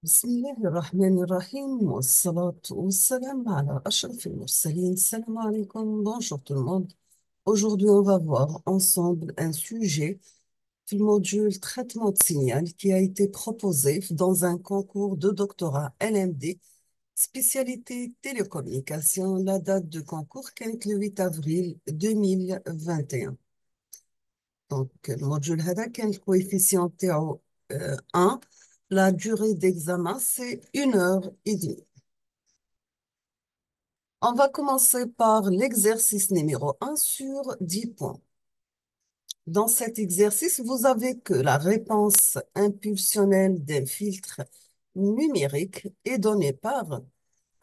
بسم الله الرحمن الرحيم والصلاة والسلام على أشرف المرسلين. Salam alaikum, bonjour tout le monde. Aujourd'hui, on va voir ensemble un sujet du module traitement de signal qui a été proposé dans un concours de doctorat LMD, spécialité télécommunication. La date de concours est le 8 avril 2021. Donc, le module هذا كان الكويفيسيون تاعو 1. La durée d'examen, c'est 1 heure et demie. On va commencer par l'exercice numéro 1 sur 10 points. Dans cet exercice, vous avez que la réponse impulsionnelle d'un filtre numérique est donnée par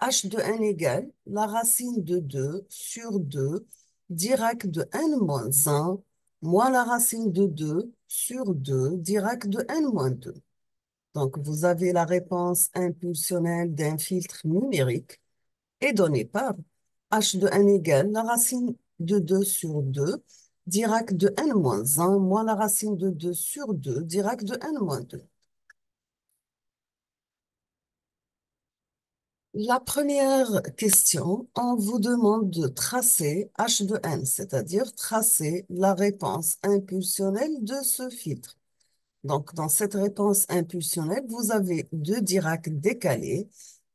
h de n égale la racine de 2 sur 2 Dirac de n moins 1 moins la racine de 2 sur 2 Dirac de n moins 2. Donc, vous avez la réponse impulsionnelle d'un filtre numérique est donnée par h de n égale la racine de 2 sur 2 Dirac de n moins 1 moins la racine de 2 sur 2 Dirac de n moins 2. La première question, on vous demande de tracer h de n, c'est-à-dire tracer la réponse impulsionnelle de ce filtre. Donc, dans cette réponse impulsionnelle, vous avez deux Dirac décalés.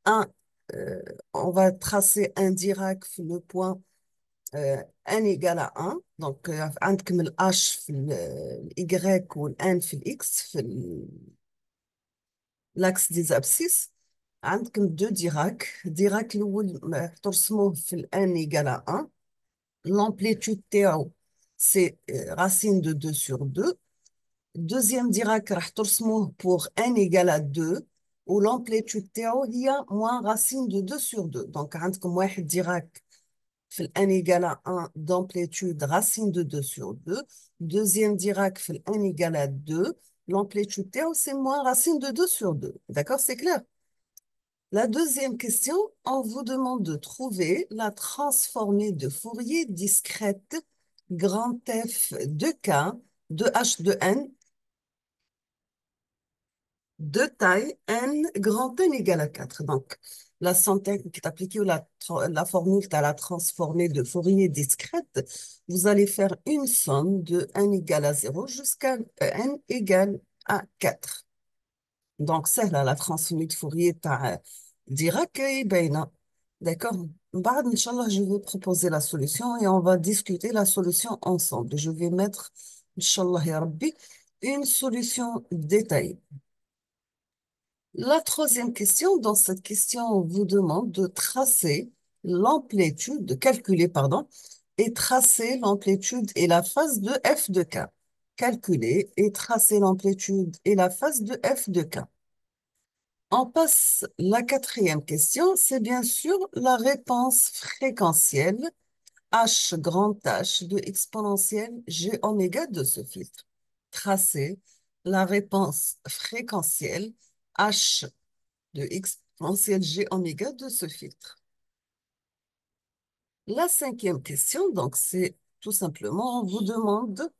Un, euh, on va tracer un Dirac sur le point n égale à 1. Donc, عندكم ال h في ال y ou n في ال x في l'axe des abscisses. عندكم deux Dirac. Dirac الأول ترسموه في ال n égale à 1. L'amplitude تاعو c'est racine de 2 sur 2. Deuxième Dirac راح ترسموه pour n égale à 2 où l'amplitude تاعو هي moins racine de 2 sur 2. Donc عندكم واحد Dirac في ال n égale à 1 d'amplitude racine de 2 sur 2. Deuxième Dirac في ال n égale à 2, l'amplitude تاعو c'est moins racine de 2 sur 2. D'accord, c'est clair? La deuxième question, on vous demande de trouver la transformée de Fourier discrète grand F de K de H de N de taille n grand N égale à 4. Donc, la synthèse qui est appliquée ou la formule à la transformée de Fourier discrète, vous allez faire une somme de n égale à 0 jusqu'à n égale à 4. Donc, c'est là la transformée de Fourier Dirac et Beina. D'accord? بعد, Inch'Allah, je vais proposer la solution et on va discuter la solution ensemble. Je vais mettre, Inch'Allah, ya Rabbi, une solution détaillée. La troisième question, dans cette question, on vous demande de tracer l'amplitude, de calculer, pardon, et tracer l'amplitude et la phase de f de k. Calculer et tracer l'amplitude et la phase de f de k. On passe la quatrième question, c'est bien sûr la réponse fréquentielle h grand H de exponentielle g oméga de ce filtre. Tracer la réponse fréquentielle h de exponentielle g oméga de ce filtre. La cinquième question, donc, c'est tout simplement, on vous demande de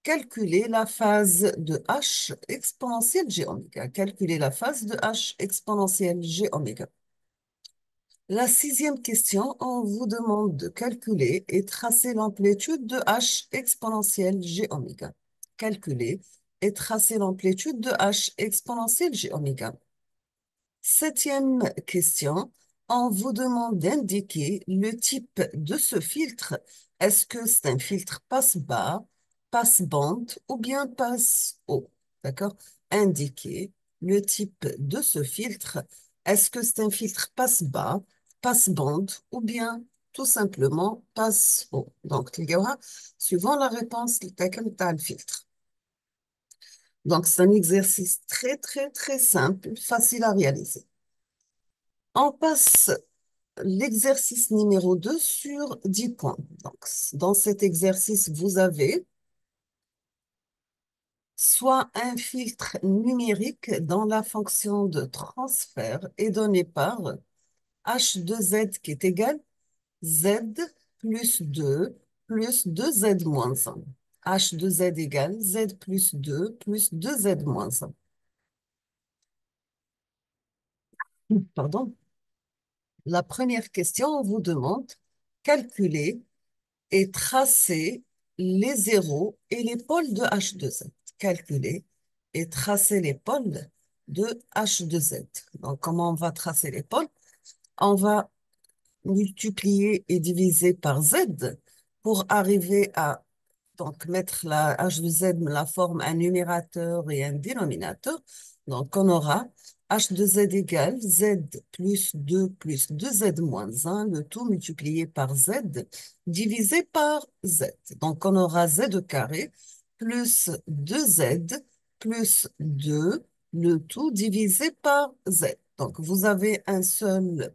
calculer la phase de h exponentielle g oméga. Calculer la phase de h exponentielle g oméga. La sixième question, on vous demande de calculer et tracer l'amplitude de h exponentielle g oméga. Calculer et tracer l'amplitude de h exponentielle g oméga. Septième question, on vous demande d'indiquer le type de ce filtre. Est-ce que c'est un filtre passe-bas, passe-bande ou bien passe-haut? D'accord? Indiquer le type de ce filtre. Est-ce que c'est un filtre passe-bas, passe-bande ou bien tout simplement passe-haut? Donc, تلقاوها suivant la réponse تاع الفلتر. Donc, c'est un exercice très, très, très simple, facile à réaliser. On passe l'exercice numéro 2 sur 10 points. Donc, dans cet exercice, vous avez soit un filtre numérique dont la fonction de transfert est donnée par h de z qui est égal z plus 2 plus 2z moins 1. h de z égale z plus 2 plus 2z moins 1. Pardon. La première question, on vous demande calculer et tracer les zéros et les pôles de H2Z. Calculer et tracer les pôles de H2Z. Donc, comment on va tracer les pôles? On va multiplier et diviser par Z pour arriver à donc mettre la h de z, la forme un numérateur et un dénominateur. Donc, on aura h de z égale z plus 2 plus 2z moins 1, le tout multiplié par z, divisé par z. Donc, on aura z carré plus 2z plus 2, le tout divisé par z. Donc, vous avez un seul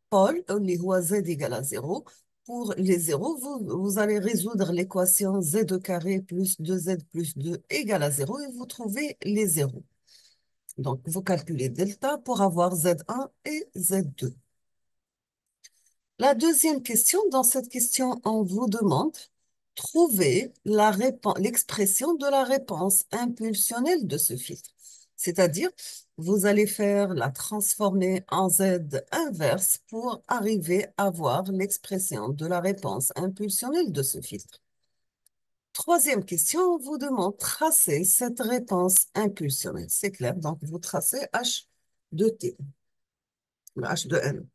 pôle, اللي هو z égale à 0. Pour les zéros, vous allez résoudre l'équation z carré plus 2z plus 2 égale à 0 et vous trouvez les zéros. Donc, vous calculez delta pour avoir z1 et z2. La deuxième question, dans cette question, on vous demande trouver l'expression de la réponse impulsionnelle de ce filtre. C'est-à-dire, vous allez faire la transformer en z inverse pour arriver à voir l'expression de la réponse impulsionnelle de ce filtre. Troisième question, on vous demande tracer cette réponse impulsionnelle. C'est clair, donc vous tracez H de T, le H de N.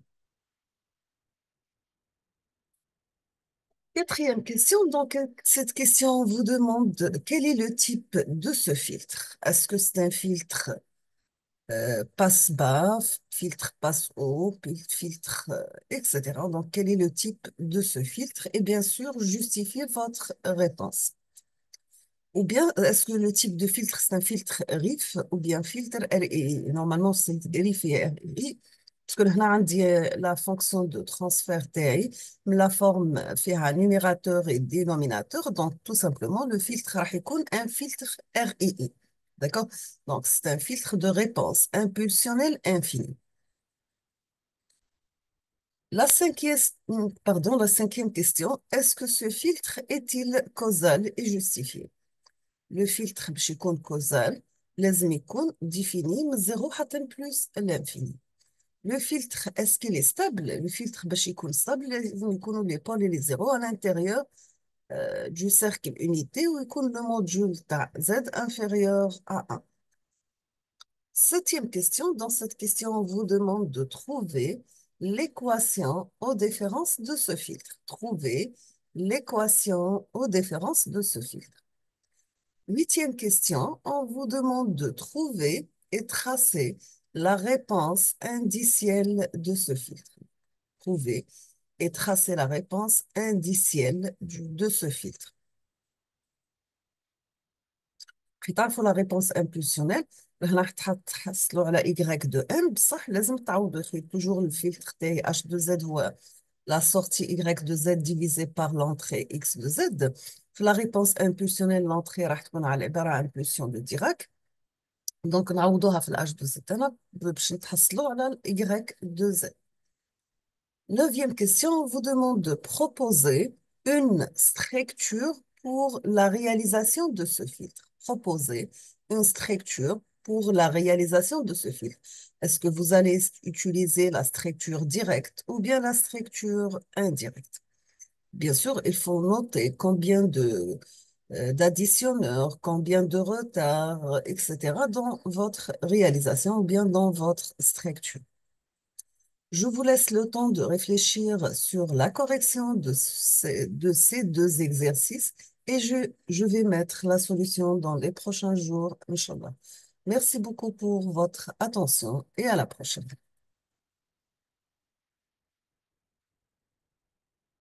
Quatrième question, donc cette question vous demande quel est le type de ce filtre? Est-ce que c'est un filtre passe-bas, filtre passe-haut, filtre, etc. Donc quel est le type de ce filtre? Et bien sûr, justifiez votre réponse. Ou bien, est-ce que le type de filtre, c'est un filtre RIF ou bien filtre RI? Normalement, c'est RIF et RI. Parce que là, on dit la fonction de transfert TI, la forme fait un numérateur et dénominateur. Donc, tout simplement, le filtre راح يكون un filtre RII. D'accord? Donc, c'est un filtre de réponse impulsionnelle infinie. La cinquième question, est-ce que ce filtre est-il causal et justifié? Le filtre باش يكون causal لازم يكون défini من 0 حتى plus l'infini. Le filtre, est-ce qu'il est stable? Le filtre باش يكون stable لازم يكونوا les pôles et les zéros à l'intérieur du cercle unité où يكون le module تاع z inférieur à 1. Septième question. Dans cette question, on vous demande de trouver l'équation aux différences de ce filtre. Trouver l'équation aux différences de ce filtre. Huitième question, on vous demande de trouver et tracer la réponse indicielle de ce filtre. Trouver et tracer la réponse indicielle de ce filtre. كي تعرفوا la réponse impulsionnelle راح تحصلوا على y de n بصح لازم تعوضوا toujours le filtre تاعي h de z هو la sortie y de z divisée par l'entrée x de z. La réponse impulsionnelle, l'entrée راح تكون على عبارة عن impulsion de Dirac. دونك نعوضوها في الأش دو زد أنا باش نتحصلوا على ال Y de Z. Neuvième question, on vous demande de proposer une structure pour la réalisation de ce filtre. Proposer une structure pour la réalisation de ce filtre. Est-ce que vous allez utiliser la structure directe ou bien la structure indirecte? Bien sûr, il faut noter combien d'additionneurs, combien de retards, etc. dans votre réalisation ou bien dans votre structure. Je vous laisse le temps de réfléchir sur la correction de ces deux exercices et je vais mettre la solution dans les prochains jours, Inch'Allah. Merci beaucoup pour votre attention et à la prochaine.